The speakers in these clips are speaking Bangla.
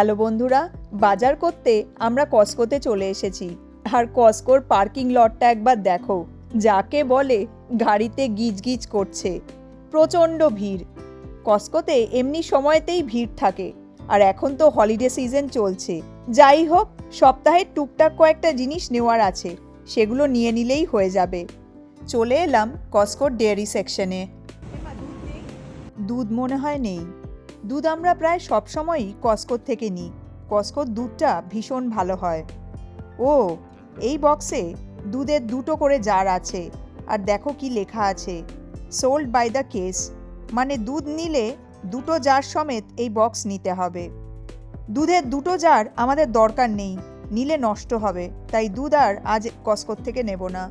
হ্যালো বন্ধুরা, বাজার করতে আমরা কস্কোতে চলে এসেছি। আর কস্কোর পার্কিং লটটা একবার দেখো, যাকে বলে গাড়িতে গিজগিজ করছে। প্রচণ্ড ভিড়। কস্কোতে এমনি সময়তেই ভিড় থাকে, আর এখন তো হলিডে সিজন চলছে। যাই হোক, সপ্তাহে টুকটাক কয়েকটা জিনিস নেওয়ার আছে, সেগুলো নিয়ে নিলেই হয়ে যাবে। চলে এলাম কস্কোর ডেয়ারি সেকশনে। দুধ মনে হয় নেই। দুধ আমরা প্রায় সবসময়ই কস্কোর থেকে নিই। কস্কোর দুধটা ভীষণ ভালো হয়। ও, এই বক্সে দুধের দুটো করে জার আছে, আর দেখো কি লেখা আছে, সোল্ড বাই দ্য কেস। মানে দুধ নিলে দুটো জার সমেত এই বক্স নিতে হবে। দুধের দুটো জার আমাদের দরকার নেই, নিলে নষ্ট হবে, তাই দুধ আর আজ কস্কোর থেকে নেব না।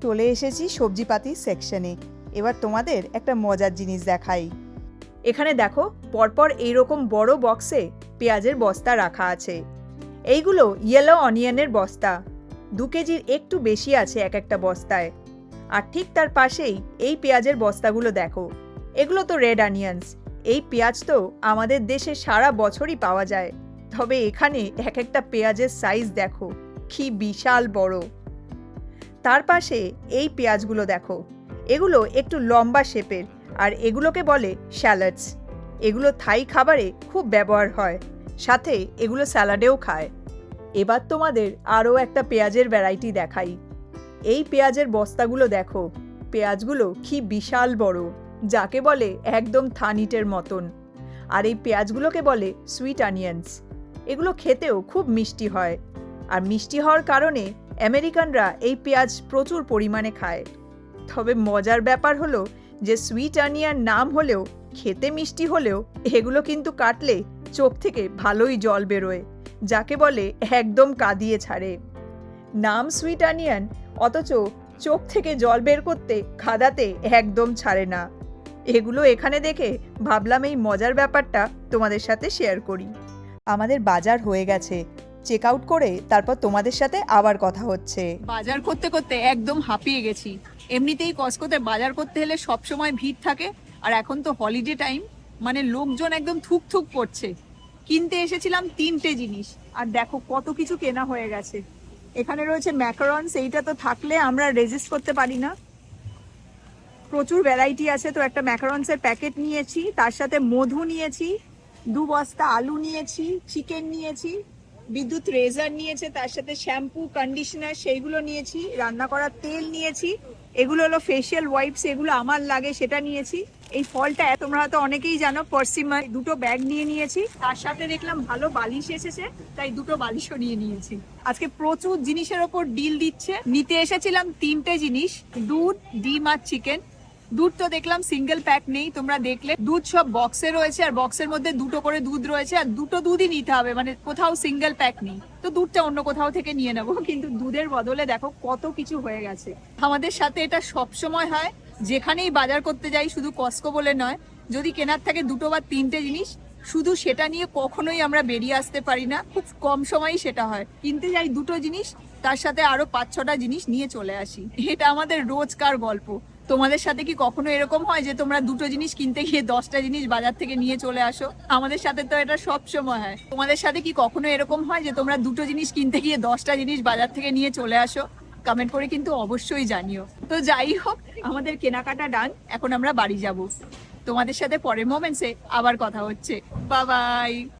চলে এসেছি সবজিপাতি সেকশনে। এবার তোমাদের একটা মজার জিনিস দেখাই। এখানে দেখো, পরপর এইরকম বড় বক্সে পেঁয়াজের বস্তা রাখা আছে। এইগুলো ইয়েলো অনিয়নের বস্তা। 2 কেজির একটু বেশি আছে এক একটা বস্তায়। আর ঠিক তার পাশেই এই পেঁয়াজের বস্তাগুলো দেখো, এগুলো তো রেড অনিয়ন্স। এই পেঁয়াজ তো আমাদের দেশে সারা বছরই পাওয়া যায়, তবে এখানে এক একটা পেঁয়াজের সাইজ দেখো, কি বিশাল বড়। তার পাশে এই পেঁয়াজগুলো দেখো, এগুলো একটু লম্বা শেপের, আর এগুলোকে বলে শ্যালাডস। এগুলো থাই খাবারে খুব ব্যবহার হয়, সাথে এগুলো স্যালাডেও খায়। এবার তোমাদের আরও একটা পেঁয়াজের ভ্যারাইটি দেখাই। এই পেঁয়াজের বস্তাগুলো দেখো, পেঁয়াজগুলো কি বিশাল বড়, যাকে বলে একদম থানিটের মতন। আর এই পেঁয়াজগুলোকে বলে সুইট অনিয়ন্স। এগুলো খেতেও খুব মিষ্টি হয়, আর মিষ্টি হওয়ার কারণে আমেরিকানরা এই পেঁয়াজ প্রচুর পরিমাণে খায়। তবে মজার ব্যাপার হলো যে সুইট অনিয়ন নাম হলেও, খেতে মিষ্টি হলেও, এগুলো কিন্তু কাটলে চোখ থেকে ভালোই জল বেরোয়, যাকে বলে একদম কাঁদিয়ে ছাড়ে। নাম সুইট অনিয়ন, অথচ চোখ থেকে জল বের করতে খাদাতে একদম ছাড়ে না। এগুলো এখানে দেখে ভাবলাম এই মজার ব্যাপারটা তোমাদের সাথে শেয়ার করি। আমাদের বাজার হয়ে গেছে, চেক আউট করে তারপর তোমাদের সাথে আবার কথা হচ্ছে। বাজার করতে করতে একদম হাঁপিয়ে গেছি। এমনিতেই কস্কোতে বাজার করতে হলে সবসময় ভিড় থাকে, আর এখন তো হলিডে টাইম, মানে লোকজন একদম থুক থুক করছে। কিনতে এসেছিলাম 3টে জিনিস, আর দেখো কত কিছু কেনা হয়ে গেছে। এখানে রয়েছে ম্যাকারনস, এইটা তো থাকলে আমরা রেজিস্ট করতে পারি না। প্রচুর ভ্যারাইটি আছে, তো একটা ম্যাকারনসের প্যাকেট নিয়েছি, তার সাথে মধু নিয়েছি, 2 বস্তা আলু নিয়েছি, চিকেন নিয়েছি, বিদ্যুৎ রেজার নিয়েছে, তার সাথে শ্যাম্পু কন্ডিশনার সেইগুলো নিয়েছি, রান্না করার তেল নিয়েছি, এগুলো হলো ফেশিয়াল ওয়াইপস, এগুলো আমার লাগে সেটা নিয়েছি। এই ফলটা তোমরা হয়তো অনেকেই জানো, পার্সিমন। 2টো ব্যাগ নিয়ে নিয়েছি, তার সাথে দেখলাম ভালো বালিশ এসেছে, তাই 2টো বালিশও নিয়ে নিয়েছি। আজকে প্রচুর জিনিসের ওপর ডিল দিচ্ছে। নিতে এসেছিলাম 3টে জিনিস, দুধ, ডিম আর চিকেন। দুধ তো দেখলাম সিঙ্গেল প্যাক নেই, তোমরা দেখলে দুধ সব বক্সে রয়েছে, আর বক্সের মধ্যে 2টো করে দুধ রয়েছে, আর 2টো দুধই নিতে হবে, মানে কোথাও সিঙ্গেল প্যাক নেই। তো দুধটা অন্য কোথাও থেকে নিয়ে নেবো, কিন্তু দুধের বদলে দেখো কত কিছু হয়ে গেছে। আমাদের সাথে এটা সব সময় হয়, যেখানেই বাজার করতে যাই, শুধু কস্কো বলে নয়, যদি কেনার থাকে 2টো বা 3টে জিনিস, শুধু সেটা নিয়ে কখনোই আমরা বেরিয়ে আসতে পারি না। খুব কম সময়ই সেটা হয়। কিনতে যাই 2টো জিনিস, তার সাথে আরো 5-6টা জিনিস নিয়ে চলে আসি। এটা আমাদের রোজকার গল্প। তোমাদের সাথে কি কখনো এরকম হয় যে তোমরা 2টো জিনিস কিনতে গিয়ে 10টা জিনিস বাজার থেকে নিয়ে চলে আসো? আমাদের সাথে তো এটা সব সময় হয়। তোমাদের সাথে কি কখনো এরকম হয় যে তোমরা 2টো জিনিস কিনতে গিয়ে 10টা জিনিস বাজার থেকে নিয়ে চলে আসো? কমেন্ট করে কিন্তু অবশ্যই জানিও। তো যাই হোক, আমাদের কেনাকাটা ডান, এখন আমরা বাড়ি যাব। তোমাদের সাথে পরের মোমেন্টসে আবার কথা হচ্ছে। Bye bye.